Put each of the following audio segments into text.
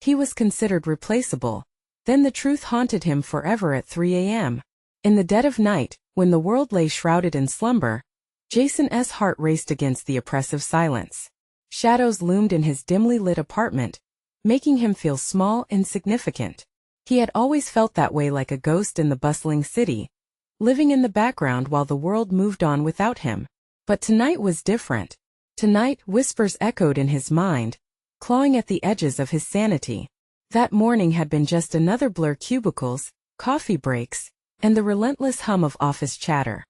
He was considered replaceable. Then the truth haunted him forever at 3 a.m. In the dead of night, when the world lay shrouded in slumber, Jason's heart raced against the oppressive silence. Shadows loomed in his dimly lit apartment, making him feel small, insignificant. He had always felt that way, like a ghost in the bustling city, living in the background while the world moved on without him. But tonight was different. Tonight, whispers echoed in his mind, clawing at the edges of his sanity. That morning had been just another blur: cubicles, coffee breaks, and the relentless hum of office chatter.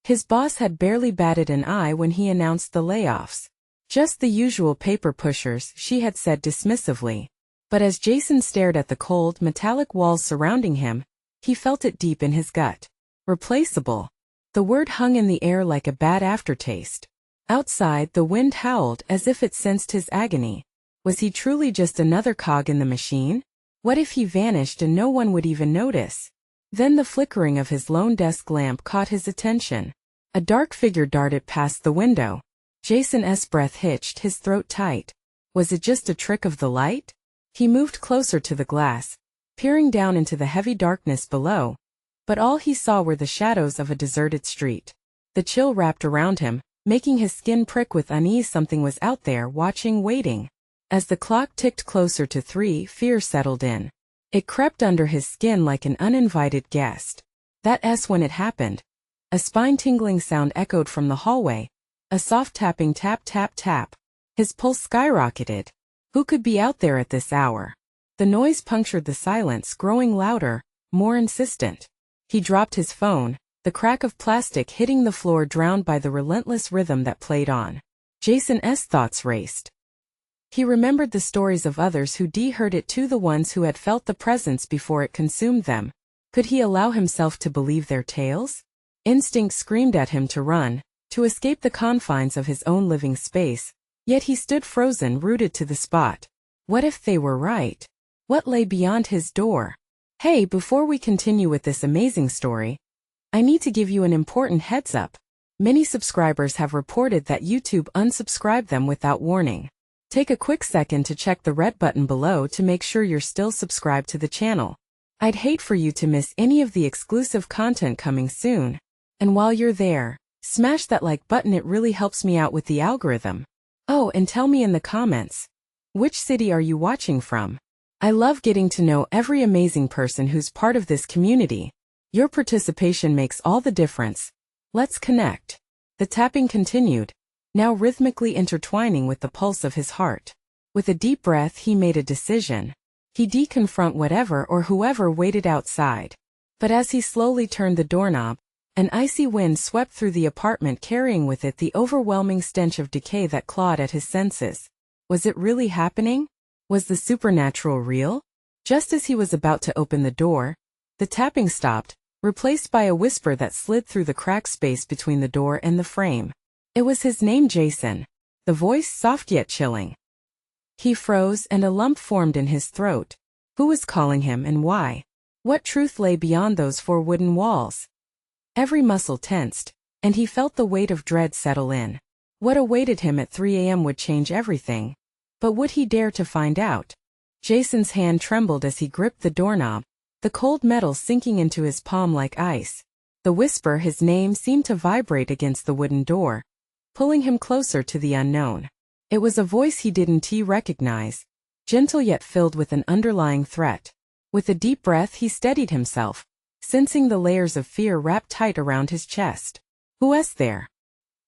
His boss had barely batted an eye when he announced the layoffs. Just the usual paper pushers, she had said dismissively. But as Jason stared at the cold, metallic walls surrounding him, he felt it deep in his gut. Replaceable. The word hung in the air like a bad aftertaste. Outside, the wind howled as if it sensed his agony. Was he truly just another cog in the machine? What if he vanished and no one would even notice? Then the flickering of his lone desk lamp caught his attention. A dark figure darted past the window. Jason's breath hitched, his throat tight. Was it just a trick of the light? He moved closer to the glass, peering down into the heavy darkness below. But all he saw were the shadows of a deserted street. The chill wrapped around him, making his skin prick with unease. Something was out there, watching, waiting. As the clock ticked closer to 3, fear settled in. It crept under his skin like an uninvited guest. That's when it happened. A spine-tingling sound echoed from the hallway. A soft tapping, tap, tap, tap. His pulse skyrocketed. Who could be out there at this hour? The noise punctured the silence, growing louder, more insistent. He dropped his phone, the crack of plastic hitting the floor drowned by the relentless rhythm that played on. Jason's thoughts raced. He remembered the stories of others who heard it too, the ones who had felt the presence before it consumed them. Could he allow himself to believe their tales? Instinct screamed at him to run, to escape the confines of his own living space, yet he stood frozen, rooted to the spot. What if they were right? What lay beyond his door? Hey, before we continue with this amazing story, I need to give you an important heads up. Many subscribers have reported that YouTube unsubscribed them without warning. Take a quick second to check the red button below to make sure you're still subscribed to the channel. I'd hate for you to miss any of the exclusive content coming soon. And while you're there, smash that like button, it really helps me out with the algorithm. Oh, and tell me in the comments, which city are you watching from? I love getting to know every amazing person who's part of this community. Your participation makes all the difference. Let's connect. The tapping continued, now rhythmically intertwining with the pulse of his heart. With a deep breath, he made a decision. He'd confront whatever or whoever waited outside. But as he slowly turned the doorknob, an icy wind swept through the apartment, carrying with it the overwhelming stench of decay that clawed at his senses. Was it really happening? Was the supernatural real? Just as he was about to open the door, the tapping stopped, replaced by a whisper that slid through the cracked space between the door and the frame. It was his name, Jason. The voice soft yet chilling. He froze, and a lump formed in his throat. Who was calling him, and why? What truth lay beyond those 4 wooden walls? Every muscle tensed, and he felt the weight of dread settle in. What awaited him at 3 a.m. would change everything. But would he dare to find out? Jason's hand trembled as he gripped the doorknob, the cold metal sinking into his palm like ice. The whisper, his name, seemed to vibrate against the wooden door, pulling him closer to the unknown. It was a voice he didn't recognize, gentle yet filled with an underlying threat. With a deep breath, he steadied himself, sensing the layers of fear wrapped tight around his chest. Who's there?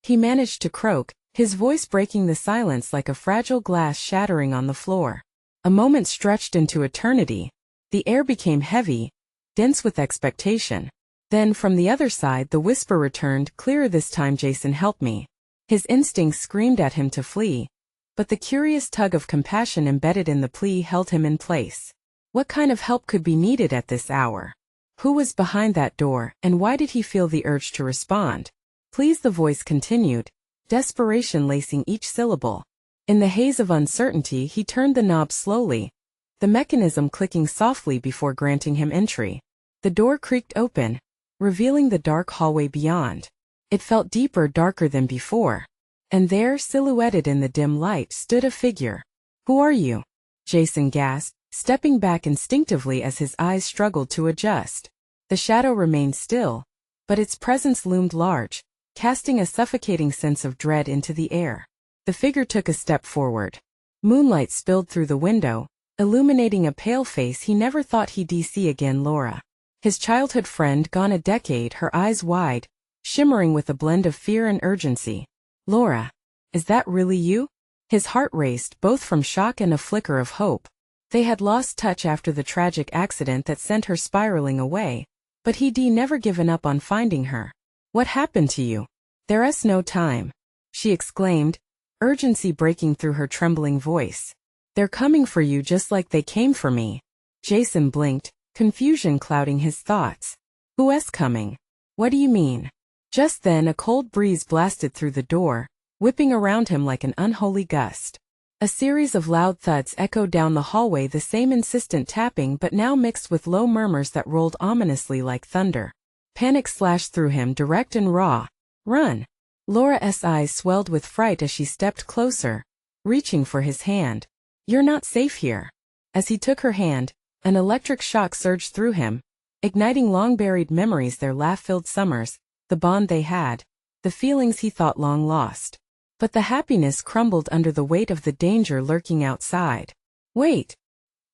He managed to croak, his voice breaking the silence like a fragile glass shattering on the floor. A moment stretched into eternity. The air became heavy, dense with expectation. Then from the other side the whisper returned, clearer this time. Jason, help me. His instincts screamed at him to flee, but the curious tug of compassion embedded in the plea held him in place. What kind of help could be needed at this hour? Who was behind that door, and why did he feel the urge to respond? Please, the voice continued, desperation lacing each syllable. In the haze of uncertainty, he turned the knob slowly, the mechanism clicking softly before granting him entry. The door creaked open, revealing the dark hallway beyond. It felt deeper, darker than before. And there, silhouetted in the dim light, stood a figure. Who are you? Jason gasped, stepping back instinctively as his eyes struggled to adjust. The shadow remained still, but its presence loomed large, casting a suffocating sense of dread into the air. The figure took a step forward. Moonlight spilled through the window, illuminating a pale face he never thought he'd see again. Laura. His childhood friend, gone a decade, her eyes wide, shimmering with a blend of fear and urgency. Laura. Is that really you? His heart raced, both from shock and a flicker of hope. They had lost touch after the tragic accident that sent her spiraling away, but he'd never given up on finding her. What happened to you? There's no time, she exclaimed, urgency breaking through her trembling voice. They're coming for you just like they came for me. Jason blinked, confusion clouding his thoughts. Who's coming? What do you mean? Just then a cold breeze blasted through the door, whipping around him like an unholy gust. A series of loud thuds echoed down the hallway, the same insistent tapping but now mixed with low murmurs that rolled ominously like thunder. Panic slashed through him, direct and raw. Run! Laura's eyes swelled with fright as she stepped closer, reaching for his hand. You're not safe here. As he took her hand, an electric shock surged through him, igniting long-buried memories, their laugh-filled summers, the bond they had, the feelings he thought long lost. But the happiness crumbled under the weight of the danger lurking outside. Wait!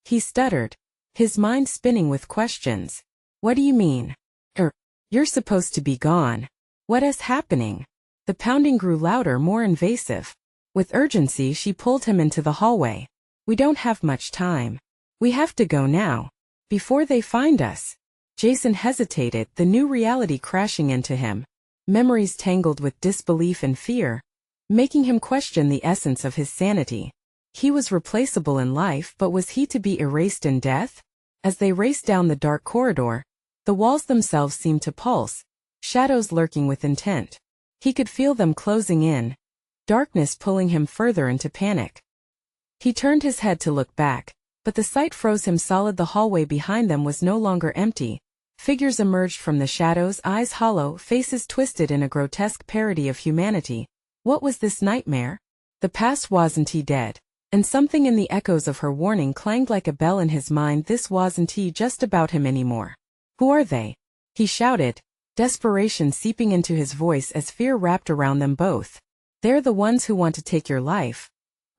He stuttered, his mind spinning with questions. What do you mean? You're supposed to be gone. What is happening? The pounding grew louder, more invasive. With urgency she pulled him into the hallway. We don't have much time. We have to go now. Before they find us. Jason hesitated, the new reality crashing into him. Memories tangled with disbelief and fear, making him question the essence of his sanity. He was replaceable in life, but was he to be erased in death? As they raced down the dark corridor, the walls themselves seemed to pulse, shadows lurking with intent. He could feel them closing in, darkness pulling him further into panic. He turned his head to look back, but the sight froze him solid. The hallway behind them was no longer empty. Figures emerged from the shadows, eyes hollow, faces twisted in a grotesque parody of humanity. What was this nightmare? The past wasn't he dead, and something in the echoes of her warning clanged like a bell in his mind. This wasn't he just about him anymore. Who are they? He shouted, desperation seeping into his voice as fear wrapped around them both. They're the ones who want to take your life.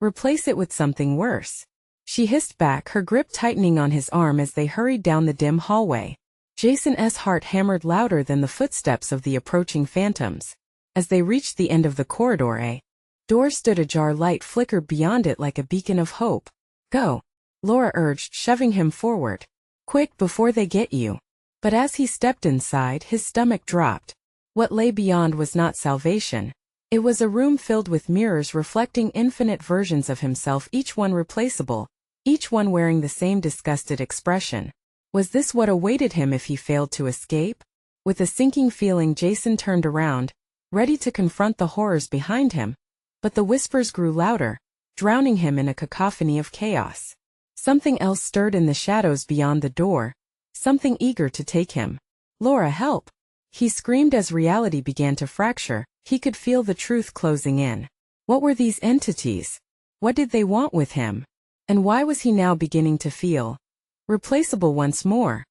Replace it with something worse. She hissed back, her grip tightening on his arm as they hurried down the dim hallway. Jason's heart hammered louder than the footsteps of the approaching phantoms. As they reached the end of the corridor, a door stood ajar, light flickered beyond it like a beacon of hope. Go, Laura urged, shoving him forward. Quick, before they get you. But as he stepped inside, his stomach dropped. What lay beyond was not salvation. It was a room filled with mirrors reflecting infinite versions of himself, each one replaceable, each one wearing the same disgusted expression. Was this what awaited him if he failed to escape? With a sinking feeling, Jason turned around, ready to confront the horrors behind him, but the whispers grew louder, drowning him in a cacophony of chaos. Something else stirred in the shadows beyond the door, something eager to take him. Laura, help! He screamed as reality began to fracture. He could feel the truth closing in. What were these entities? What did they want with him? And why was he now beginning to feel replaceable once more?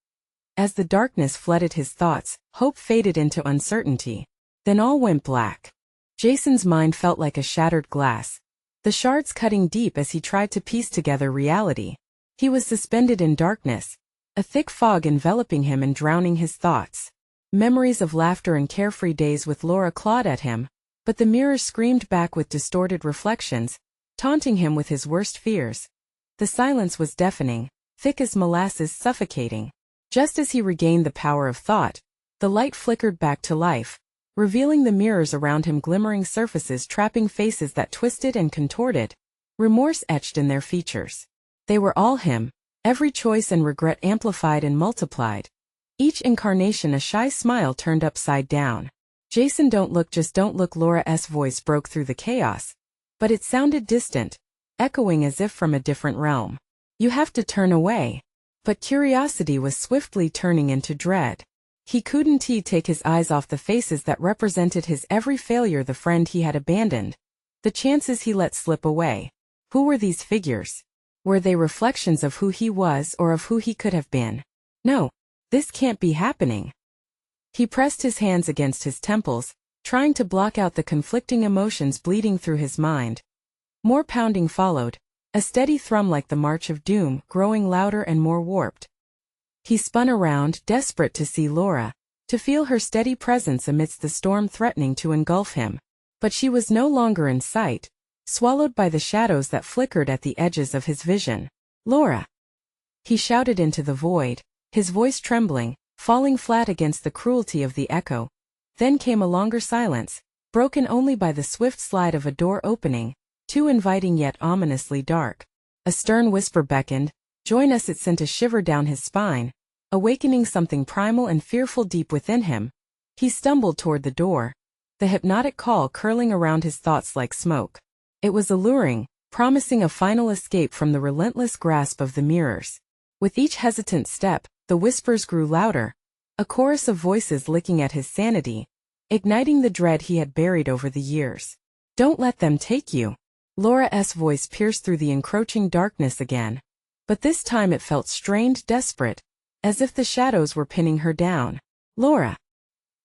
As the darkness flooded his thoughts, hope faded into uncertainty. Then all went black. Jason's mind felt like a shattered glass, the shards cutting deep as he tried to piece together reality. He was suspended in darkness, a thick fog enveloping him and drowning his thoughts. Memories of laughter and carefree days with Laura clawed at him, but the mirrors screamed back with distorted reflections, taunting him with his worst fears. The silence was deafening, thick as molasses, suffocating. Just as he regained the power of thought, the light flickered back to life, revealing the mirrors around him, glimmering surfaces trapping faces that twisted and contorted, remorse etched in their features. They were all him, every choice and regret amplified and multiplied. Each incarnation a shy smile turned upside down. Jason, don't look, just don't look. Laura's voice broke through the chaos, but it sounded distant, echoing as if from a different realm. You have to turn away. But curiosity was swiftly turning into dread. He couldn't take his eyes off the faces that represented his every failure, the friend he had abandoned, the chances he let slip away. Who were these figures? Were they reflections of who he was or of who he could have been? No, this can't be happening. He pressed his hands against his temples, trying to block out the conflicting emotions bleeding through his mind. More pounding followed, a steady thrum like the march of doom, growing louder and more warped. He spun around, desperate to see Laura, to feel her steady presence amidst the storm threatening to engulf him. But she was no longer in sight, swallowed by the shadows that flickered at the edges of his vision. Laura! He shouted into the void, his voice trembling, falling flat against the cruelty of the echo. Then came a longer silence, broken only by the swift slide of a door opening, too inviting yet ominously dark. A stern whisper beckoned, "Join us." It sent a shiver down his spine, awakening something primal and fearful deep within him. He stumbled toward the door, the hypnotic call curling around his thoughts like smoke. It was alluring, promising a final escape from the relentless grasp of the mirrors. With each hesitant step, the whispers grew louder, a chorus of voices licking at his sanity, igniting the dread he had buried over the years. "Don't let them take you." Laura's voice pierced through the encroaching darkness again. But this time it felt strained, desperate, as if the shadows were pinning her down. "Laura!"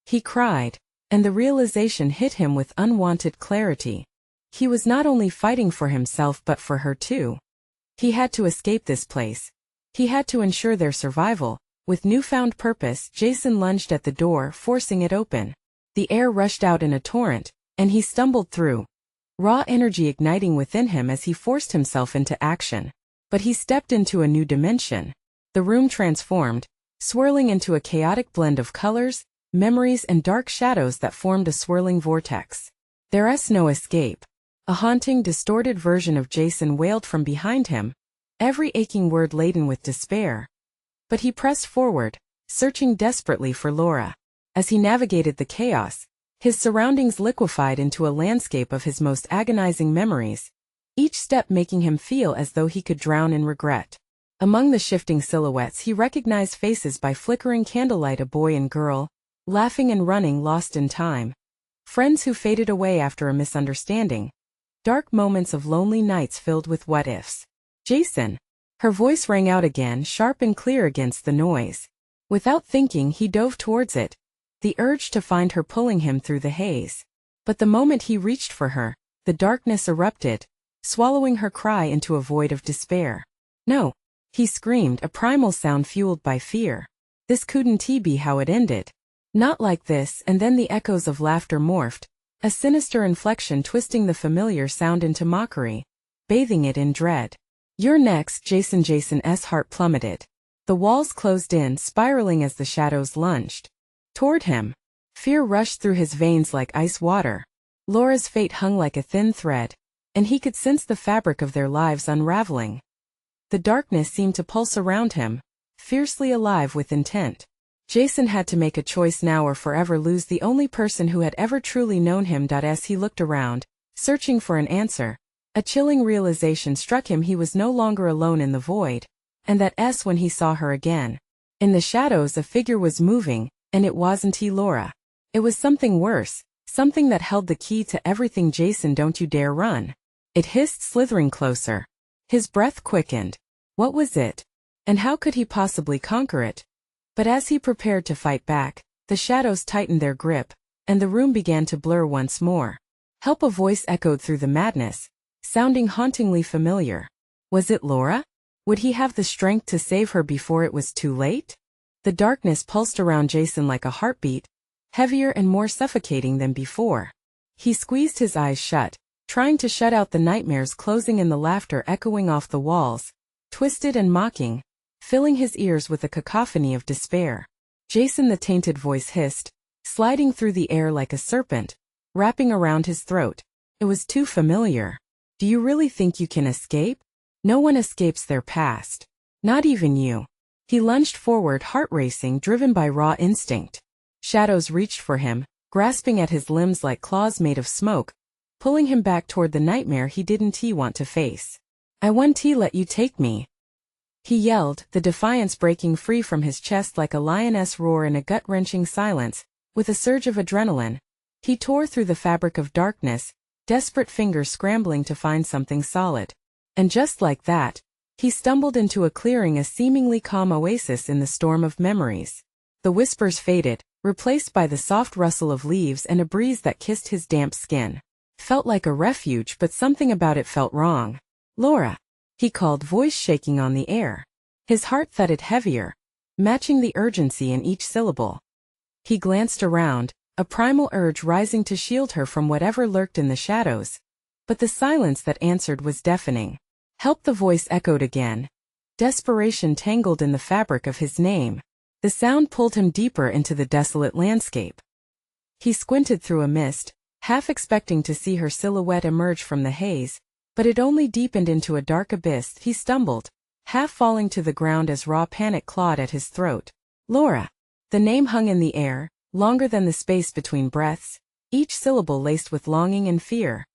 he cried, and the realization hit him with unwanted clarity. He was not only fighting for himself but for her too. He had to escape this place. He had to ensure their survival. With newfound purpose, Jason lunged at the door, forcing it open. The air rushed out in a torrent, and he stumbled through, raw energy igniting within him as he forced himself into action. But he stepped into a new dimension. The room transformed, swirling into a chaotic blend of colors, memories and dark shadows that formed a swirling vortex. "There's no escape." A haunting, distorted version of Jason wailed from behind him, every aching word laden with despair. But he pressed forward, searching desperately for Laura. As he navigated the chaos, his surroundings liquefied into a landscape of his most agonizing memories, each step making him feel as though he could drown in regret. Among the shifting silhouettes he recognized faces by flickering candlelight, a boy and girl, laughing and running, lost in time. Friends who faded away after a misunderstanding. Dark moments of lonely nights filled with what-ifs. "Jason!" Her voice rang out again, sharp and clear against the noise. Without thinking, he dove towards it, the urge to find her pulling him through the haze. But the moment he reached for her, the darkness erupted, swallowing her cry into a void of despair. "No!" he screamed, a primal sound fueled by fear. This couldn't be how it ended. Not like this. And then the echoes of laughter morphed, a sinister inflection twisting the familiar sound into mockery, bathing it in dread. "You're next, Jason." Jason's heart plummeted. The walls closed in, spiraling as the shadows lunged toward him. Fear rushed through his veins like ice water. Laura's fate hung like a thin thread, and he could sense the fabric of their lives unraveling. The darkness seemed to pulse around him, fiercely alive with intent. Jason had to make a choice now or forever lose the only person who had ever truly known him. As he looked around, searching for an answer, a chilling realization struck him: he was no longer alone in the void, and that when he saw her again. In the shadows a figure was moving, and it wasn't Laura. It was something worse, something that held the key to everything. "Jason, don't you dare run!" it hissed, slithering closer. His breath quickened. What was it? And how could he possibly conquer it? But as he prepared to fight back, the shadows tightened their grip, and the room began to blur once more. "Help!" a voice echoed through the madness, sounding hauntingly familiar. Was it Laura? Would he have the strength to save her before it was too late? The darkness pulsed around Jason like a heartbeat, heavier and more suffocating than before. He squeezed his eyes shut, trying to shut out the nightmares closing in, the laughter echoing off the walls, twisted and mocking, filling his ears with a cacophony of despair. "Jason!" the tainted voice hissed, sliding through the air like a serpent, wrapping around his throat. It was too familiar. "Do you really think you can escape? No one escapes their past. Not even you." He lunged forward, heart racing, driven by raw instinct. Shadows reached for him, grasping at his limbs like claws made of smoke, pulling him back toward the nightmare he didn't want to face. "I won't let you take me," he yelled, the defiance breaking free from his chest like a lioness roar in a gut-wrenching silence. With a surge of adrenaline, he tore through the fabric of darkness, desperate fingers scrambling to find something solid. And just like that, He stumbled into a clearing, a seemingly calm oasis in the storm of memories. The whispers faded, replaced by the soft rustle of leaves and a breeze that kissed his damp skin. Felt like a refuge, but something about it felt wrong. "Laura," he called, voice shaking on the air. His heart thudded heavier, matching the urgency in each syllable. He glanced around, a primal urge rising to shield her from whatever lurked in the shadows. But the silence that answered was deafening. "Help," the voice echoed again. Desperation tangled in the fabric of his name. The sound pulled him deeper into the desolate landscape. He squinted through a mist, half expecting to see her silhouette emerge from the haze, but it only deepened into a dark abyss. He stumbled, half falling to the ground as raw panic clawed at his throat. "Laura." The name hung in the air, longer than the space between breaths, each syllable laced with longing and fear.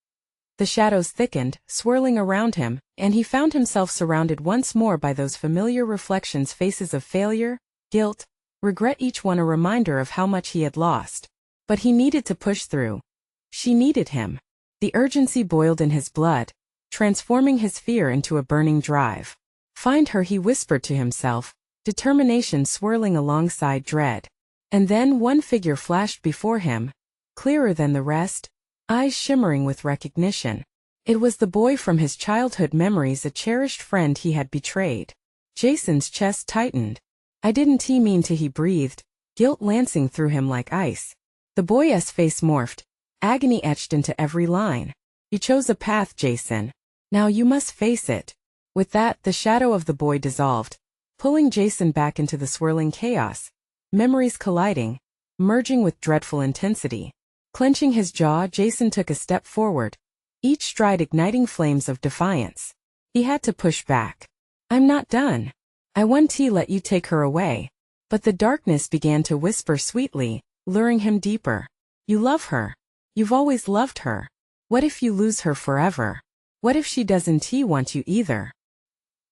The shadows thickened, swirling around him, and he found himself surrounded once more by those familiar reflections, faces of failure, guilt, regret, each one a reminder of how much he had lost. But he needed to push through. She needed him. The urgency boiled in his blood, transforming his fear into a burning drive. "Find her," he whispered to himself, determination swirling alongside dread. And then one figure flashed before him, clearer than the rest, eyes shimmering with recognition. It was the boy from his childhood memories, a cherished friend he had betrayed. Jason's chest tightened. "I didn't mean to," he breathed, guilt lancing through him like ice. The boy's face morphed, agony etched into every line. "You chose a path, Jason. Now you must face it." With that, the shadow of the boy dissolved, pulling Jason back into the swirling chaos, memories colliding, merging with dreadful intensity. Clenching his jaw, Jason took a step forward, each stride igniting flames of defiance. He had to push back. "I'm not done. I won't let you take her away." But the darkness began to whisper sweetly, luring him deeper. "You love her. You've always loved her. What if you lose her forever? What if she doesn't want you either?"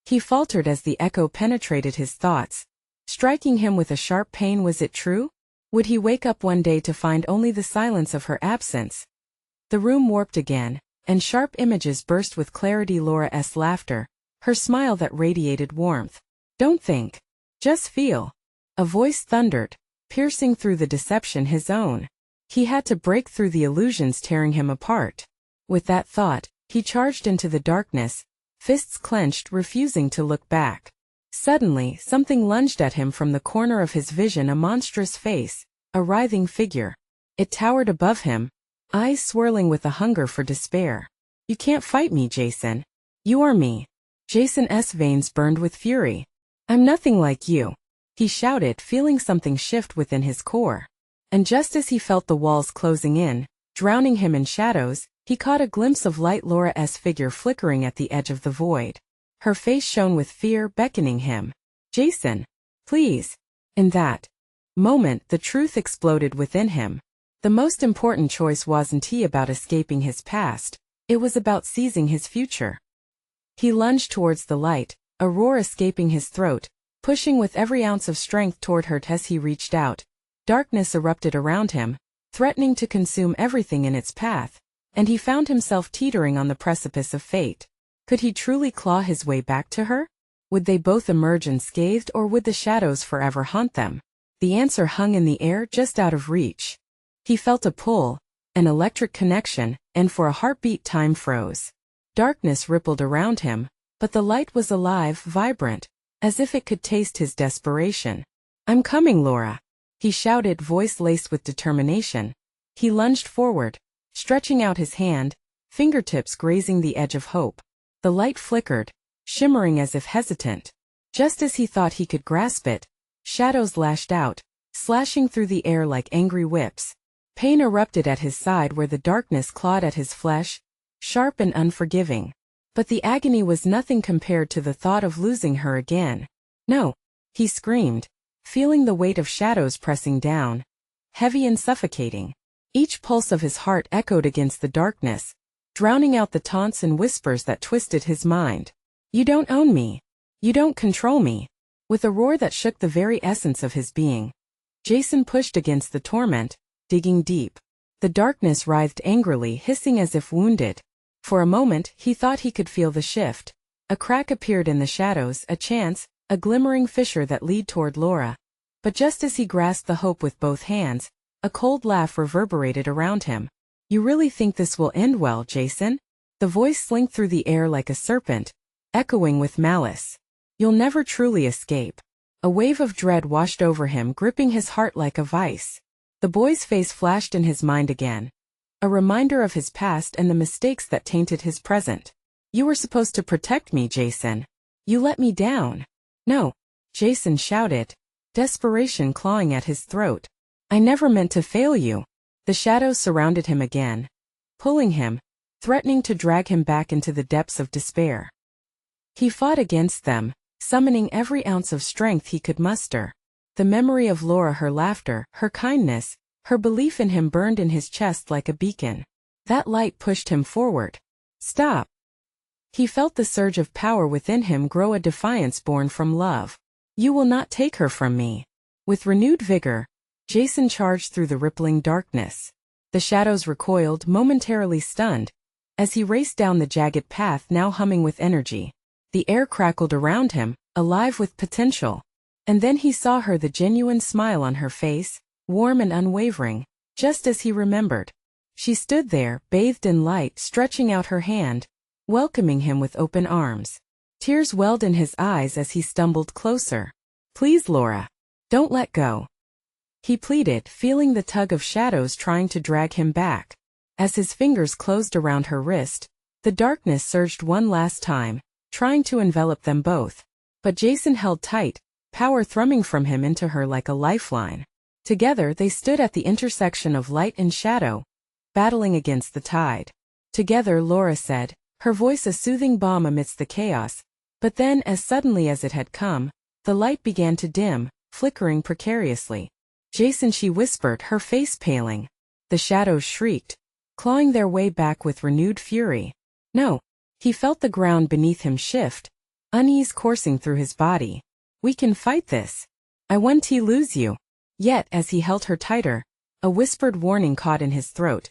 He faltered as the echo penetrated his thoughts, striking him with a sharp pain. Was it true? Would he wake up one day to find only the silence of her absence? The room warped again, and sharp images burst with clarity. Laura's laughter, her smile that radiated warmth. "Don't think. Just feel." A voice thundered, piercing through the deception, his own. He had to break through the illusions tearing him apart. With that thought, he charged into the darkness, fists clenched, refusing to look back. Suddenly, something lunged at him from the corner of his vision, a monstrous face, a writhing figure. It towered above him, eyes swirling with a hunger for despair. "You can't fight me, Jason. You are me." Jason's veins burned with fury. "I'm nothing like you," he shouted, feeling something shift within his core. And just as he felt the walls closing in, drowning him in shadows, he caught a glimpse of light, Laura's figure flickering at the edge of the void. Her face shone with fear, beckoning him. "Jason, please." In that moment, the truth exploded within him. The most important choice wasn't about escaping his past, it was about seizing his future. He lunged towards the light, a roar escaping his throat, pushing with every ounce of strength toward her. As he reached out, darkness erupted around him, threatening to consume everything in its path, and he found himself teetering on the precipice of fate. Could he truly claw his way back to her? Would they both emerge unscathed, or would the shadows forever haunt them? The answer hung in the air, just out of reach. He felt a pull, an electric connection, and for a heartbeat time froze. Darkness rippled around him, but the light was alive, vibrant, as if it could taste his desperation. "I'm coming, Laura," he shouted, voice laced with determination. He lunged forward, stretching out his hand, fingertips grazing the edge of hope. The light flickered, shimmering as if hesitant. Just as he thought he could grasp it, shadows lashed out, slashing through the air like angry whips. Pain erupted at his side where the darkness clawed at his flesh, sharp and unforgiving. But the agony was nothing compared to the thought of losing her again. "No!" he screamed, feeling the weight of shadows pressing down, heavy and suffocating. Each pulse of his heart echoed against the darkness, drowning out the taunts and whispers that twisted his mind. "You don't own me. You don't control me." With a roar that shook the very essence of his being, Jason pushed against the torment, digging deep. The darkness writhed angrily, hissing as if wounded. For a moment, he thought he could feel the shift, A crack appeared in the shadows, a chance, a glimmering fissure that led toward Laura. But just as he grasped the hope with both hands, a cold laugh reverberated around him. "You really think this will end well, Jason?" The voice slinked through the air like a serpent, echoing with malice. "You'll never truly escape." A wave of dread washed over him, gripping his heart like a vice. The boy's face flashed in his mind again. A reminder of his past and the mistakes that tainted his present. "You were supposed to protect me, Jason. You let me down." "No," Jason shouted, desperation clawing at his throat. "I never meant to fail you." The shadows surrounded him again, pulling him, threatening to drag him back into the depths of despair. He fought against them, summoning every ounce of strength he could muster. The memory of Laura, her laughter, her kindness, her belief in him burned in his chest like a beacon. That light pushed him forward. "Stop." He felt the surge of power within him grow, a defiance born from love. "You will not take her from me." With renewed vigor, Jason charged through the rippling darkness. The shadows recoiled, momentarily stunned, as he raced down the jagged path, now humming with energy. The air crackled around him, alive with potential. And then he saw her, the genuine smile on her face, warm and unwavering, just as he remembered. She stood there, bathed in light, stretching out her hand, welcoming him with open arms. Tears welled in his eyes as he stumbled closer. "Please, Laura. Don't let go," he pleaded, feeling the tug of shadows trying to drag him back. As his fingers closed around her wrist, the darkness surged one last time, trying to envelop them both. But Jason held tight, power thrumming from him into her like a lifeline. Together they stood at the intersection of light and shadow, battling against the tide. "Together," Laura said, her voice a soothing balm amidst the chaos. But then, as suddenly as it had come, the light began to dim, flickering precariously. "Jason," she whispered, her face paling. The shadows shrieked, clawing their way back with renewed fury. "No." He felt the ground beneath him shift, unease coursing through his body. "We can fight this. I won't lose you." Yet, as he held her tighter, a whispered warning caught in his throat.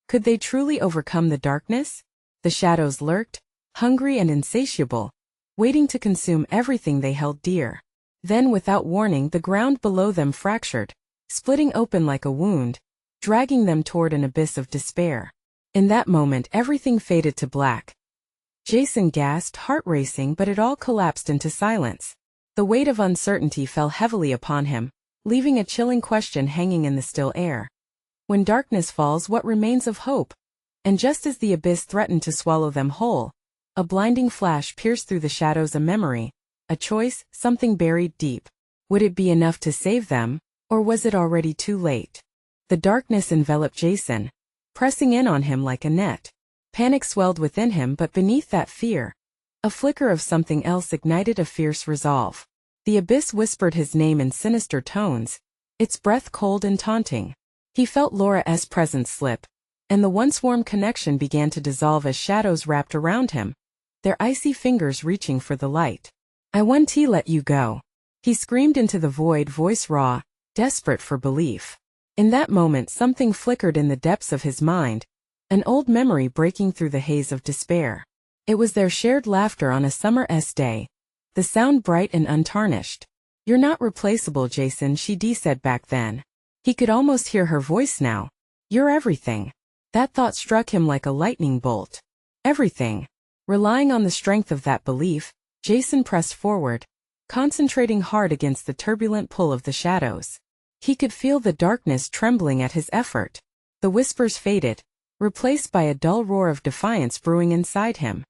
Could they truly overcome the darkness? The shadows lurked, hungry and insatiable, waiting to consume everything they held dear. Then, without warning, the ground below them fractured, splitting open like a wound, dragging them toward an abyss of despair. In that moment, everything faded to black. Jason gasped, heart racing, but it all collapsed into silence. The weight of uncertainty fell heavily upon him, leaving a chilling question hanging in the still air. When darkness falls, what remains of hope? And just as the abyss threatened to swallow them whole, a blinding flash pierced through the shadows, a memory, a choice, something buried deep. Would it be enough to save them, or was it already too late? The darkness enveloped Jason, pressing in on him like a net. Panic swelled within him, but beneath that fear, a flicker of something else ignited, a fierce resolve. The abyss whispered his name in sinister tones, its breath cold and taunting. He felt Laura's presence slip, and the once warm connection began to dissolve as shadows wrapped around him, their icy fingers reaching for the light. "I won't let you go," he screamed into the void, voice raw, desperate for belief. In that moment, something flickered in the depths of his mind, an old memory breaking through the haze of despair. It was their shared laughter on a summer's day, the sound bright and untarnished. "You're not replaceable, Jason," she said back then. He could almost hear her voice now. "You're everything." That thought struck him like a lightning bolt. Everything. Relying on the strength of that belief, Jason pressed forward, concentrating hard against the turbulent pull of the shadows. He could feel the darkness trembling at his effort. The whispers faded, replaced by a dull roar of defiance brewing inside him.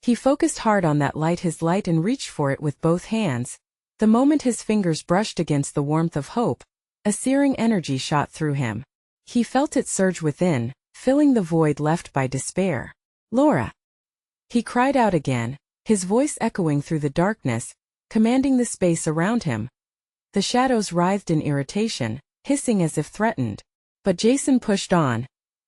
He focused hard on that light, his light, and reached for it with both hands. The moment his fingers brushed against the warmth of hope, a searing energy shot through him. He felt it surge within, filling the void left by despair. "Laura!" He cried out again, his voice echoing through the darkness, commanding the space around him. The shadows writhed in irritation, hissing as if threatened. But Jason pushed on,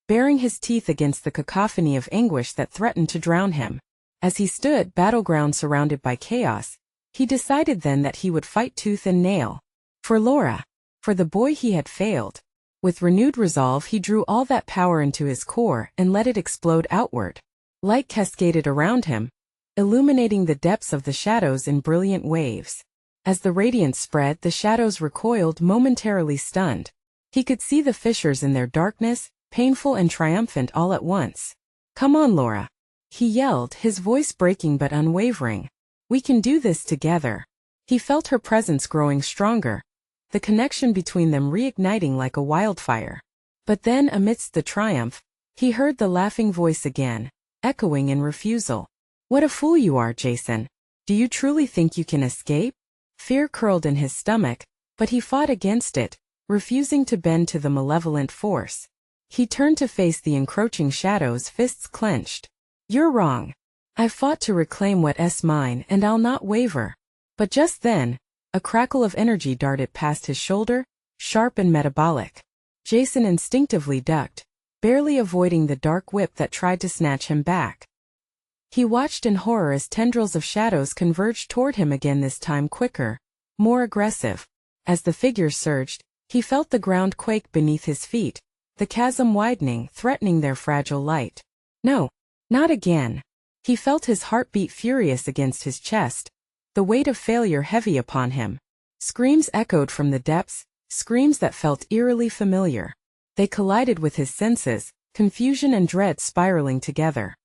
baring his teeth against the cacophony of anguish that threatened to drown him. As he stood, battleground surrounded by chaos, he decided then that he would fight tooth and nail. For Laura. For the boy he had failed. With renewed resolve, he drew all that power into his core and let it explode outward. Light cascaded around him, illuminating the depths of the shadows in brilliant waves. As the radiance spread, the shadows recoiled, momentarily stunned. He could see the fissures in their darkness, painful and triumphant all at once. "Come on, Laura," he yelled, his voice breaking but unwavering. "We can do this together." He felt her presence growing stronger, the connection between them reigniting like a wildfire. But then, amidst the triumph, he heard the laughing voice again, echoing in refusal. "What a fool you are, Jason. Do you truly think you can escape?" Fear curled in his stomach, but he fought against it, refusing to bend to the malevolent force. He turned to face the encroaching shadows, fists clenched. "You're wrong. I fought to reclaim what's mine, and I'll not waver." But just then, a crackle of energy darted past his shoulder, sharp and metabolic. Jason instinctively ducked, barely avoiding the dark whip that tried to snatch him back. He watched in horror as tendrils of shadows converged toward him again, this time quicker, more aggressive. As the figure surged, he felt the ground quake beneath his feet, the chasm widening, threatening their fragile light. No, not again. He felt his heart beat furious against his chest, the weight of failure heavy upon him. Screams echoed from the depths, screams that felt eerily familiar. They collided with his senses, confusion and dread spiraling together.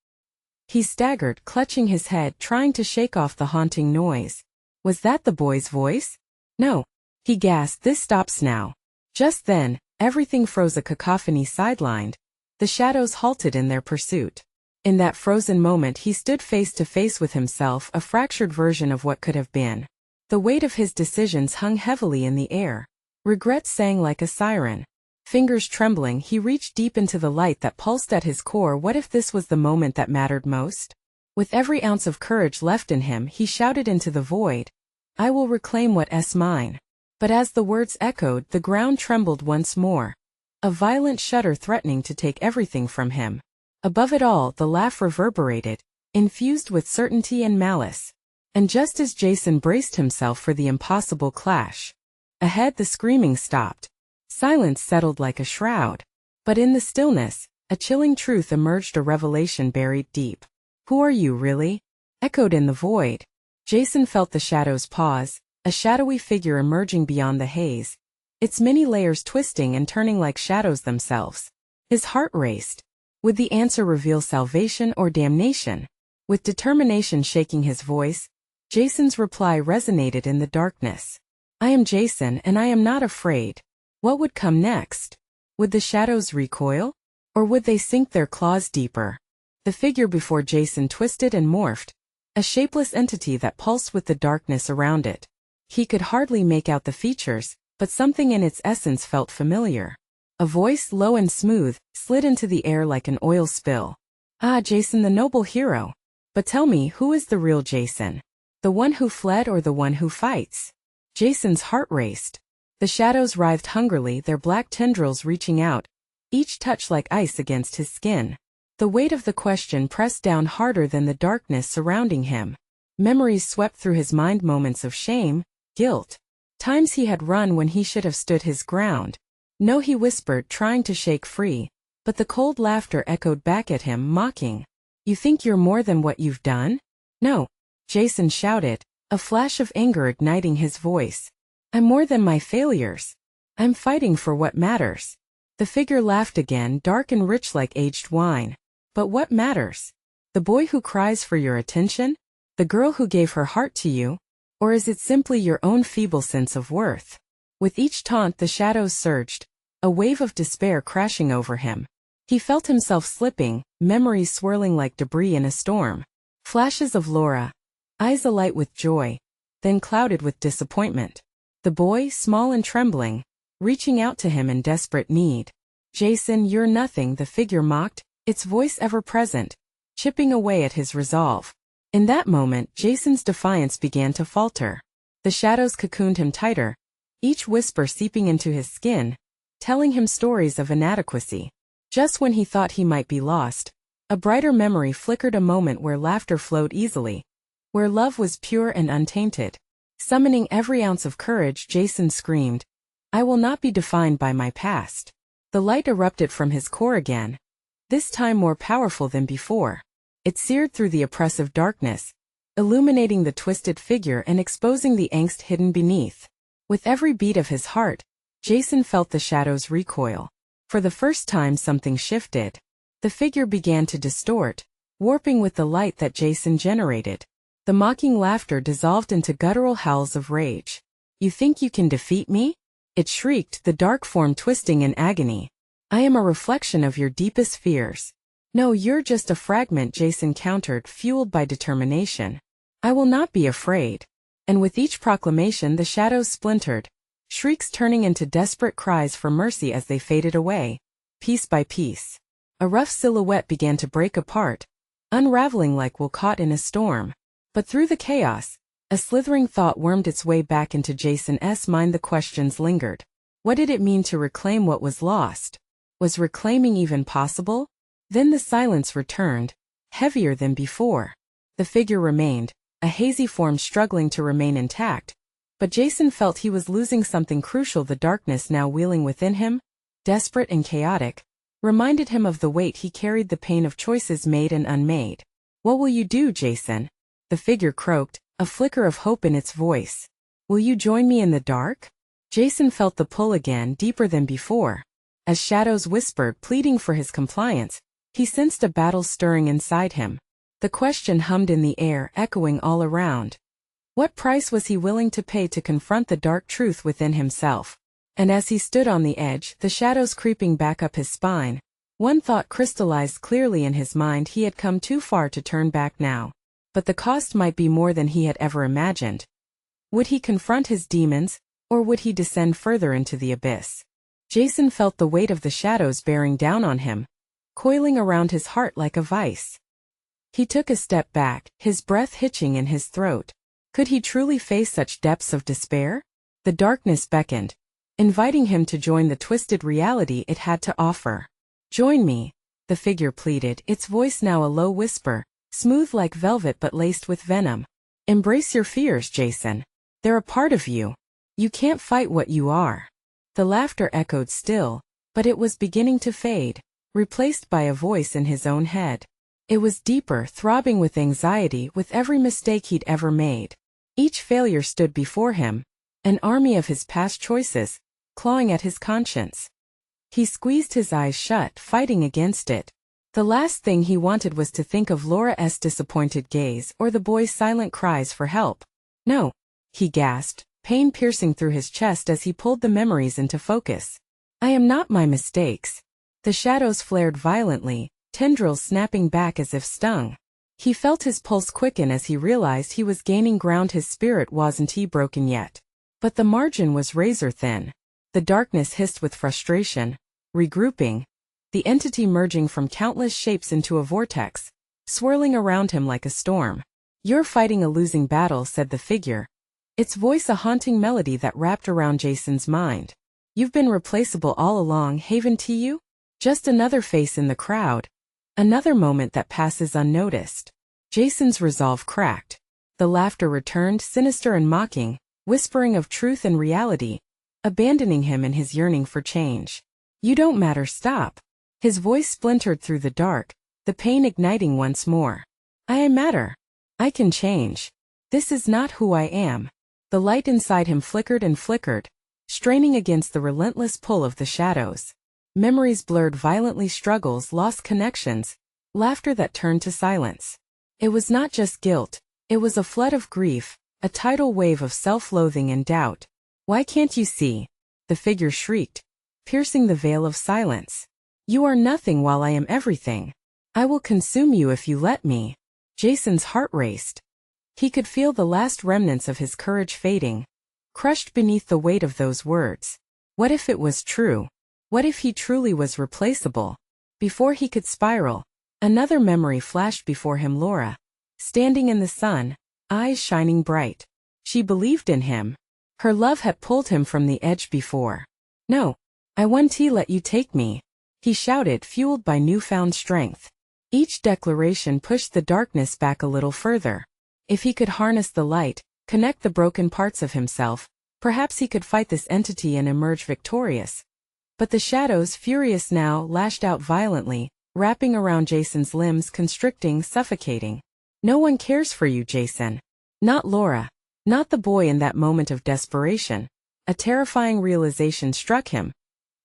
He staggered, clutching his head, trying to shake off the haunting noise. Was that the boy's voice? No. He gasped, "This stops now." Just then, everything froze, a cacophony sidelined. The shadows halted in their pursuit. In that frozen moment he stood face to face with himself, a fractured version of what could have been. The weight of his decisions hung heavily in the air. Regret sang like a siren. Fingers trembling, he reached deep into the light that pulsed at his core. What if this was the moment that mattered most? With every ounce of courage left in him, he shouted into the void, "I will reclaim what's mine." But as the words echoed, the ground trembled once more, a violent shudder threatening to take everything from him. Above it all, the laugh reverberated, infused with certainty and malice. And just as Jason braced himself for the impossible clash, ahead the screaming stopped. Silence settled like a shroud. But in the stillness, a chilling truth emerged, a revelation buried deep. "Who are you, really?" echoed in the void. Jason felt the shadows pause, a shadowy figure emerging beyond the haze, its many layers twisting and turning like shadows themselves. His heart raced. Would the answer reveal salvation or damnation? With determination shaking his voice, Jason's reply resonated in the darkness. "I am Jason, and I am not afraid." What would come next? Would the shadows recoil? Or would they sink their claws deeper? The figure before Jason twisted and morphed, a shapeless entity that pulsed with the darkness around it. He could hardly make out the features, but something in its essence felt familiar. A voice, low and smooth, slid into the air like an oil spill. "Ah, Jason, the noble hero. But tell me, who is the real Jason? The one who fled or the one who fights?" Jason's heart raced. The shadows writhed hungrily, their black tendrils reaching out, each touch like ice against his skin. The weight of the question pressed down harder than the darkness surrounding him. Memories swept through his mind, moments of shame, guilt. Times he had run when he should have stood his ground. "No," he whispered, trying to shake free, but the cold laughter echoed back at him, mocking. "You think you're more than what you've done?" "No," Jason shouted, a flash of anger igniting his voice. "I'm more than my failures. I'm fighting for what matters." The figure laughed again, dark and rich like aged wine. "But what matters? The boy who cries for your attention? The girl who gave her heart to you? Or is it simply your own feeble sense of worth?" With each taunt the shadows surged, a wave of despair crashing over him. He felt himself slipping, memories swirling like debris in a storm. Flashes of Laura, eyes alight with joy, then clouded with disappointment. The boy, small and trembling, reaching out to him in desperate need. "Jason, you're nothing," the figure mocked, its voice ever present, chipping away at his resolve. In that moment, Jason's defiance began to falter. The shadows cocooned him tighter, each whisper seeping into his skin, telling him stories of inadequacy. Just when he thought he might be lost, a brighter memory flickered, a moment where laughter flowed easily, where love was pure and untainted. Summoning every ounce of courage, Jason screamed, "I will not be defined by my past." The light erupted from his core again, this time more powerful than before. It seared through the oppressive darkness, illuminating the twisted figure and exposing the angst hidden beneath. With every beat of his heart, Jason felt the shadows recoil. For the first time something shifted. The figure began to distort, warping with the light that Jason generated. The mocking laughter dissolved into guttural howls of rage. "You think you can defeat me?" it shrieked, the dark form twisting in agony. "I am a reflection of your deepest fears." "No, you're just a fragment," Jason countered, fueled by determination. "I will not be afraid." And with each proclamation the shadows splintered, shrieks turning into desperate cries for mercy as they faded away. Piece by piece, a rough silhouette began to break apart, unraveling like wool caught in a storm. But through the chaos, a slithering thought wormed its way back into Jason's mind. The questions lingered. What did it mean to reclaim what was lost? Was reclaiming even possible? Then the silence returned, heavier than before. The figure remained, a hazy form struggling to remain intact, but Jason felt he was losing something crucial. The darkness now wheeling within him, desperate and chaotic, reminded him of the weight he carried, the pain of choices made and unmade. "What will you do, Jason?" the figure croaked, a flicker of hope in its voice. "Will you join me in the dark?" Jason felt the pull again, deeper than before. As shadows whispered, pleading for his compliance, he sensed a battle stirring inside him. The question hummed in the air, echoing all around. What price was he willing to pay to confront the dark truth within himself? And as he stood on the edge, the shadows creeping back up his spine, one thought crystallized clearly in his mind: he had come too far to turn back now. But the cost might be more than he had ever imagined. Would he confront his demons, or would he descend further into the abyss? Jason felt the weight of the shadows bearing down on him, coiling around his heart like a vice. He took a step back, his breath hitching in his throat. Could he truly face such depths of despair? The darkness beckoned, inviting him to join the twisted reality it had to offer. "Join me," the figure pleaded, its voice now a low whisper, smooth like velvet but laced with venom. "Embrace your fears, Jason. They're a part of you. You can't fight what you are." The laughter echoed still, but it was beginning to fade, replaced by a voice in his own head. It was deeper, throbbing with anxiety with every mistake he'd ever made. Each failure stood before him, an army of his past choices, clawing at his conscience. He squeezed his eyes shut, fighting against it. The last thing he wanted was to think of Laura's disappointed gaze or the boy's silent cries for help. "No," he gasped, pain piercing through his chest as he pulled the memories into focus. "I am not my mistakes." The shadows flared violently, tendrils snapping back as if stung. He felt his pulse quicken as he realized he was gaining ground. His spirit wasn't broken yet, but the margin was razor thin. The darkness hissed with frustration, regrouping, the entity merging from countless shapes into a vortex, swirling around him like a storm. "You're fighting a losing battle," said the figure, its voice a haunting melody that wrapped around Jason's mind. "You've been replaceable all along, haven't you? Just another face in the crowd. Another moment that passes unnoticed." Jason's resolve cracked. The laughter returned, sinister and mocking, whispering of truth and reality, abandoning him in his yearning for change. "You don't matter, stop." His voice splintered through the dark, the pain igniting once more. "I matter. I can change. This is not who I am." The light inside him flickered and flickered, straining against the relentless pull of the shadows. Memories blurred violently, struggles, lost connections, laughter that turned to silence. It was not just guilt, it was a flood of grief, a tidal wave of self-loathing and doubt. "Why can't you see?" the figure shrieked, piercing the veil of silence. "You are nothing while I am everything. I will consume you if you let me." Jason's heart raced. He could feel the last remnants of his courage fading, crushed beneath the weight of those words. What if it was true? What if he truly was replaceable? Before he could spiral, another memory flashed before him: Laura, standing in the sun, eyes shining bright. She believed in him. Her love had pulled him from the edge before. "No, I won't let you take me," he shouted, fueled by newfound strength. Each declaration pushed the darkness back a little further. If he could harness the light, connect the broken parts of himself, perhaps he could fight this entity and emerge victorious. But the shadows, furious now, lashed out violently, wrapping around Jason's limbs, constricting, suffocating. No one cares for you, Jason. Not Laura. Not the boy. In that moment of desperation, a terrifying realization struck him.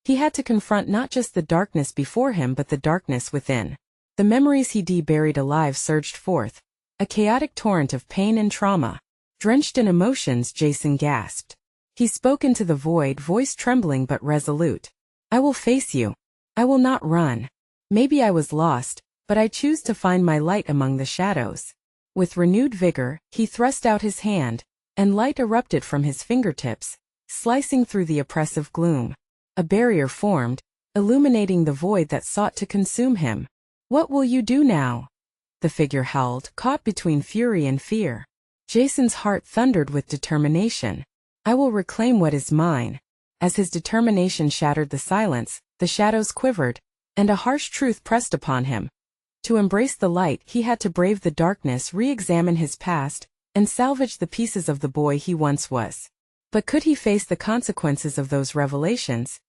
He had to confront not just the darkness before him but the darkness within. The memories he'd buried alive surged forth, a chaotic torrent of pain and trauma. Drenched in emotions, Jason gasped. He spoke into the void, voice trembling but resolute. I will face you. I will not run. Maybe I was lost, but I choose to find my light among the shadows. With renewed vigor, he thrust out his hand, and light erupted from his fingertips, slicing through the oppressive gloom. A barrier formed, illuminating the void that sought to consume him. What will you do now? The figure howled, caught between fury and fear. Jason's heart thundered with determination. I will reclaim what is mine. As his determination shattered the silence, the shadows quivered, and a harsh truth pressed upon him. To embrace the light, he had to brave the darkness, re-examine his past, and salvage the pieces of the boy he once was. But could he face the consequences of those revelations?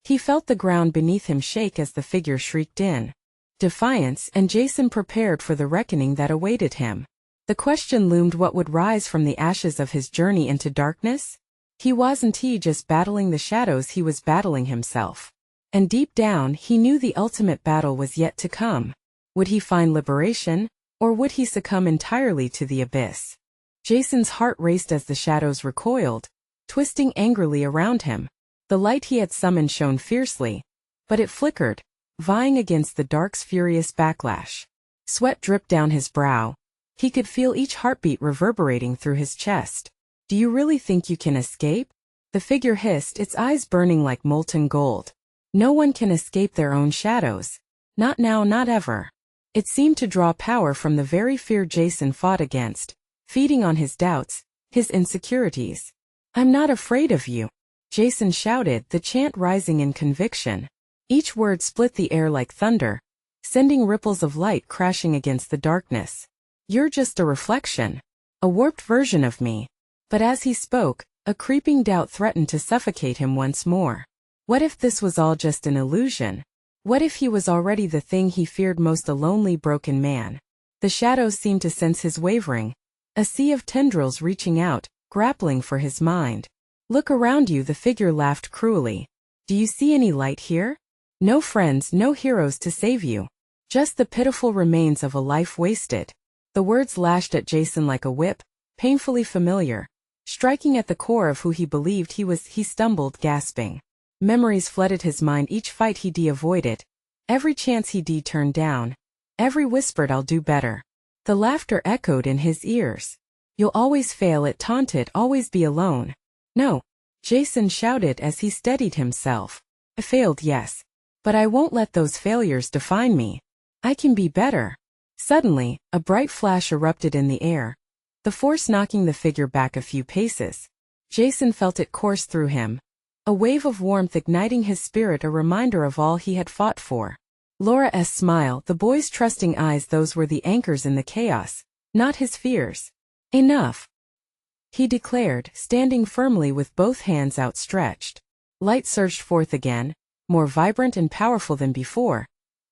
He felt the ground beneath him shake as the figure shrieked in defiance, and Jason prepared for the reckoning that awaited him. The question loomed: what would rise from the ashes of his journey into darkness? He wasn't just battling the shadows, he was battling himself. And deep down, he knew the ultimate battle was yet to come. Would he find liberation, or would he succumb entirely to the abyss? Jason's heart raced as the shadows recoiled, twisting angrily around him. The light he had summoned shone fiercely, but it flickered, vying against the dark's furious backlash. Sweat dripped down his brow. He could feel each heartbeat reverberating through his chest. Do you really think you can escape? The figure hissed, its eyes burning like molten gold. No one can escape their own shadows. Not now, not ever. It seemed to draw power from the very fear Jason fought against, feeding on his doubts, his insecurities. I'm not afraid of you, Jason shouted, the chant rising in conviction. Each word split the air like thunder, sending ripples of light crashing against the darkness. You're just a reflection, a warped version of me. But as he spoke, a creeping doubt threatened to suffocate him once more. What if this was all just an illusion? What if he was already the thing he feared most, a lonely, broken man? The shadows seemed to sense his wavering, a sea of tendrils reaching out, grappling for his mind. Look around you, the figure laughed cruelly. Do you see any light here? No friends, no heroes to save you. Just the pitiful remains of a life wasted. The words lashed at Jason like a whip, painfully familiar, striking at the core of who he believed he was. He stumbled, gasping. Memories flooded his mind, each fight he'd avoided, every chance he'd turned down, every whispered I'll do better. The laughter echoed in his ears. You'll always fail, it taunted, always be alone. No, Jason shouted as he steadied himself. I failed, yes. But I won't let those failures define me. I can be better. Suddenly, a bright flash erupted in the air, the force knocking the figure back a few paces. Jason felt it course through him, a wave of warmth igniting his spirit, a reminder of all he had fought for. Laura's smile, the boy's trusting eyes, those were the anchors in the chaos, not his fears. Enough, he declared, standing firmly with both hands outstretched. Light surged forth again, more vibrant and powerful than before,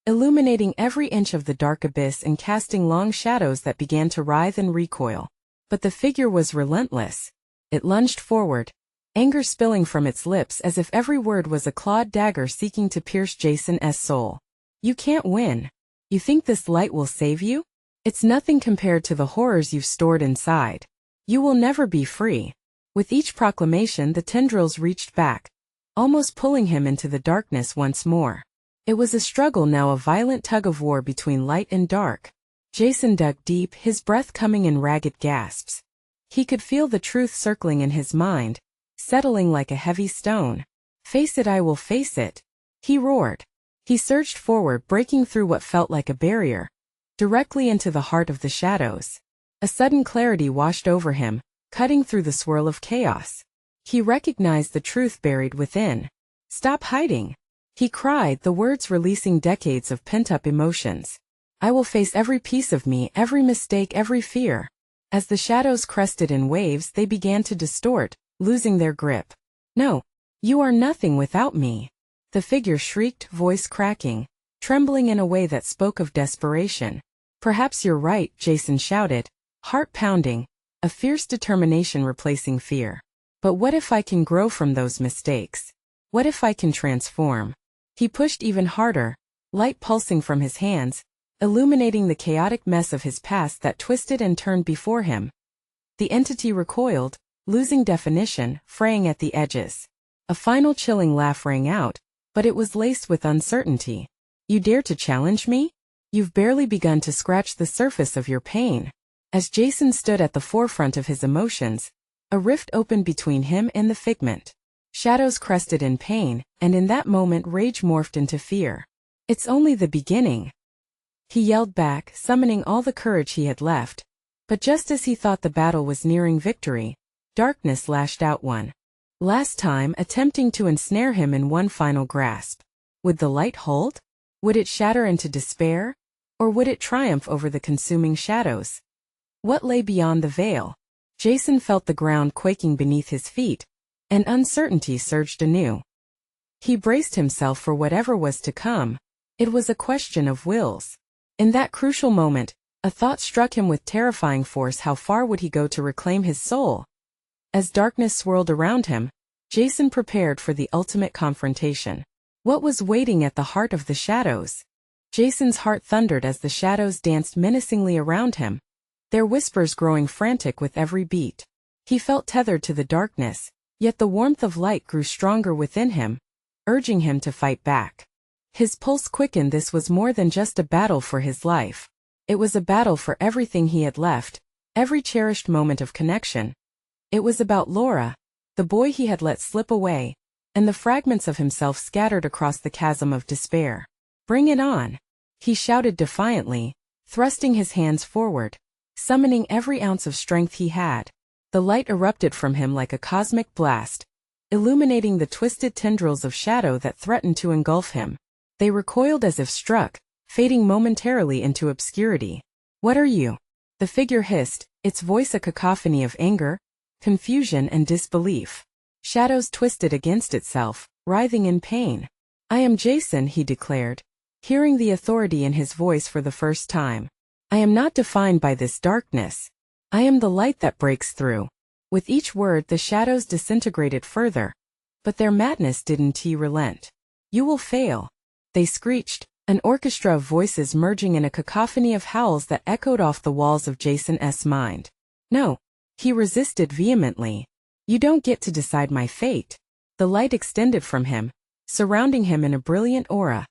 illuminating every inch of the dark abyss and casting long shadows that began to writhe and recoil. But the figure was relentless. It lunged forward, anger spilling from its lips as if every word was a clawed dagger seeking to pierce Jason's soul. You can't win. You think this light will save you? It's nothing compared to the horrors you've stored inside. You will never be free. With each proclamation, the tendrils reached back, almost pulling him into the darkness once more. It was a struggle now, a violent tug-of-war between light and dark. Jason dug deep, his breath coming in ragged gasps. He could feel the truth circling in his mind, settling like a heavy stone. Face it, I will face it, he roared. He surged forward, breaking through what felt like a barrier, directly into the heart of the shadows. A sudden clarity washed over him, cutting through the swirl of chaos. He recognized the truth buried within. Stop hiding, he cried, the words releasing decades of pent-up emotions. I will face every piece of me, every mistake, every fear. As the shadows crested in waves, they began to distort, losing their grip. No, you are nothing without me, the figure shrieked, voice cracking, trembling in a way that spoke of desperation. Perhaps you're right, Jason shouted, heart pounding, a fierce determination replacing fear. But what if I can grow from those mistakes? What if I can transform? He pushed even harder, light pulsing from his hands, illuminating the chaotic mess of his past that twisted and turned before him. The entity recoiled, losing definition, fraying at the edges. A final chilling laugh rang out, but it was laced with uncertainty. You dare to challenge me? You've barely begun to scratch the surface of your pain. As Jason stood at the forefront of his emotions, a rift opened between him and the figment. Shadows crested in pain, and in that moment rage morphed into fear. It's only the beginning. He yelled back, summoning all the courage he had left. But just as he thought the battle was nearing victory, darkness lashed out one last time, attempting to ensnare him in one final grasp. Would the light hold? Would it shatter into despair? Or would it triumph over the consuming shadows? What lay beyond the veil? Jason felt the ground quaking beneath his feet, and uncertainty surged anew. He braced himself for whatever was to come. It was a question of wills. In that crucial moment, a thought struck him with terrifying force. How far would he go to reclaim his soul? As darkness swirled around him, Jason prepared for the ultimate confrontation. What was waiting at the heart of the shadows? Jason's heart thundered as the shadows danced menacingly around him, their whispers growing frantic with every beat. He felt tethered to the darkness, yet the warmth of light grew stronger within him, urging him to fight back. His pulse quickened. This was more than just a battle for his life. It was a battle for everything he had left, every cherished moment of connection. It was about Laura, the boy he had let slip away, and the fragments of himself scattered across the chasm of despair. Bring it on! He shouted defiantly, thrusting his hands forward, summoning every ounce of strength he had. The light erupted from him like a cosmic blast, illuminating the twisted tendrils of shadow that threatened to engulf him. They recoiled as if struck, fading momentarily into obscurity. What are you? The figure hissed, its voice a cacophony of anger, confusion and disbelief. Shadows twisted against itself, writhing in pain. I am Jason, he declared, hearing the authority in his voice for the first time. I am not defined by this darkness. I am the light that breaks through. With each word the shadows disintegrated further, but their madness didn't relent. You will fail, they screeched, an orchestra of voices merging in a cacophony of howls that echoed off the walls of Jason's mind. No, he resisted vehemently. You don't get to decide my fate. The light extended from him, surrounding him in a brilliant aura,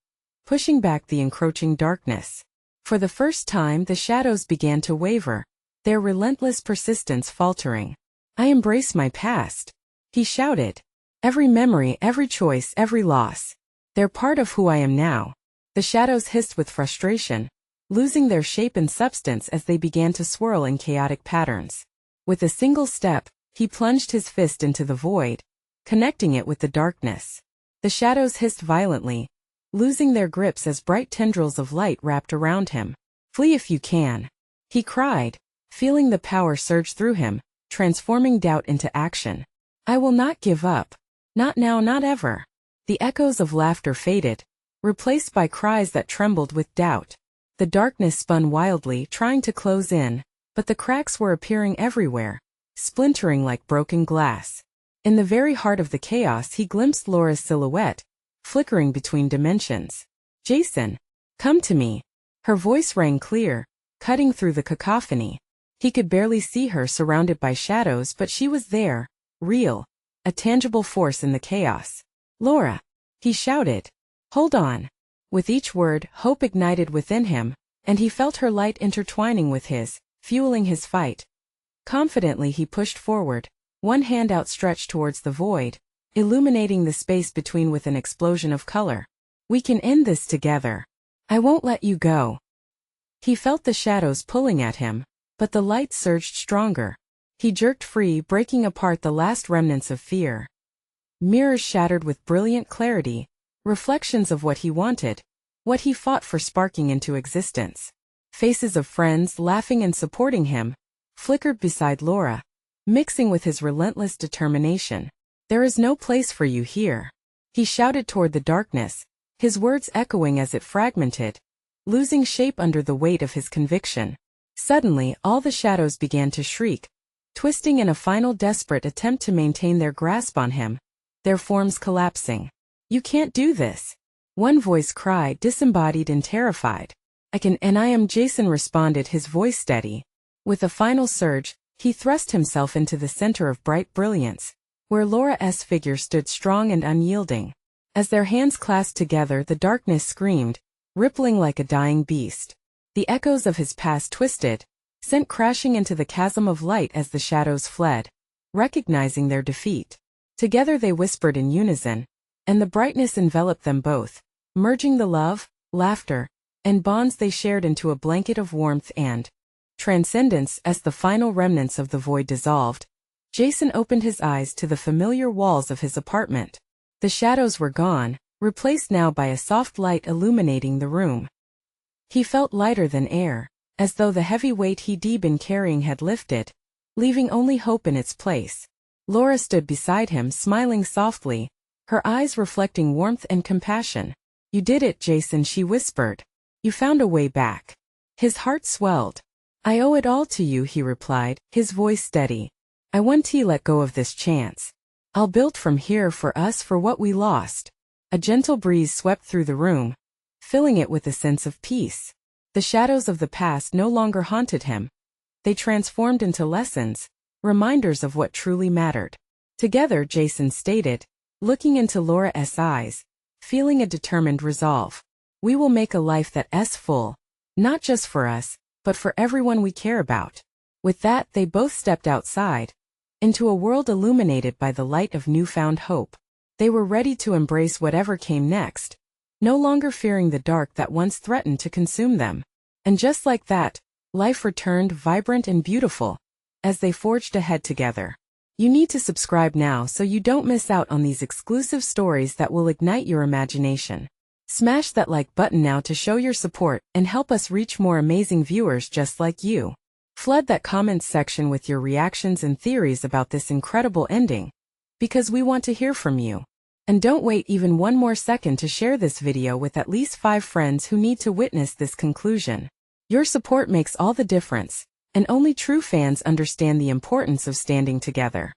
pushing back the encroaching darkness. For the first time the shadows began to waver, their relentless persistence faltering. I embrace my past, he shouted. Every memory, every choice, every loss. They're part of who I am now. The shadows hissed with frustration, losing their shape and substance as they began to swirl in chaotic patterns. With a single step, he plunged his fist into the void, connecting it with the darkness. The shadows hissed violently, losing their grips as bright tendrils of light wrapped around him. Flee if you can, he cried, feeling the power surge through him, transforming doubt into action. I will not give up. Not now, not ever. The echoes of laughter faded, replaced by cries that trembled with doubt. The darkness spun wildly, trying to close in, but the cracks were appearing everywhere, splintering like broken glass. In the very heart of the chaos he glimpsed Laura's silhouette, flickering between dimensions. Jason, come to me. Her voice rang clear, cutting through the cacophony. He could barely see her surrounded by shadows, but she was there, real, a tangible force in the chaos. Laura, he shouted. Hold on. With each word, hope ignited within him, and he felt her light intertwining with his, fueling his fight. Confidently he pushed forward, one hand outstretched towards the void, illuminating the space between with an explosion of color. We can end this together. I won't let you go. He felt the shadows pulling at him, but the light surged stronger. He jerked free, breaking apart the last remnants of fear. Mirrors shattered with brilliant clarity, reflections of what he wanted, what he fought for sparking into existence. Faces of friends laughing and supporting him flickered beside Laura, mixing with his relentless determination. There is no place for you here. He shouted toward the darkness, his words echoing as it fragmented. losing shape under the weight of his conviction. Suddenly, all the shadows began to shriek, twisting in a final desperate attempt to maintain their grasp on him, their forms collapsing. "You can't do this," one voice cried, disembodied and terrified. And I am," Jason responded, his voice steady. With a final surge, he thrust himself into the center of bright brilliance, where Laura's figure stood strong and unyielding. As their hands clasped together, the darkness screamed, rippling like a dying beast. The echoes of his past twisted, sent crashing into the chasm of light as the shadows fled, recognizing their defeat. Together they whispered in unison, and the brightness enveloped them both, merging the love, laughter, and bonds they shared into a blanket of warmth and transcendence. As the final remnants of the void dissolved, Jason opened his eyes to the familiar walls of his apartment. The shadows were gone, replaced now by a soft light illuminating the room. He felt lighter than air, as though the heavy weight he'd been carrying had lifted, leaving only hope in its place. Laura stood beside him, smiling softly, her eyes reflecting warmth and compassion. "You did it, Jason," she whispered. "You found a way back." His heart swelled. "I owe it all to you," he replied, his voice steady. "I want to let go of this chance. I'll build from here for us, for what we lost." A gentle breeze swept through the room, filling it with a sense of peace. The shadows of the past no longer haunted him. They transformed into lessons, reminders of what truly mattered. Together, Jason stated, looking into Laura's eyes, feeling a determined resolve. "We will make a life that's full, not just for us, but for everyone we care about." With that, they both stepped outside, into a world illuminated by the light of newfound hope. They were ready to embrace whatever came next, no longer fearing the dark that once threatened to consume them. And just like that, life returned, vibrant and beautiful, as they forged ahead together. You need to subscribe now so you don't miss out on these exclusive stories that will ignite your imagination. Smash that like button now to show your support and help us reach more amazing viewers just like you. Flood that comments section with your reactions and theories about this incredible ending, because we want to hear from you. And don't wait even one more second to share this video with at least 5 friends who need to witness this conclusion. Your support makes all the difference, and only true fans understand the importance of standing together.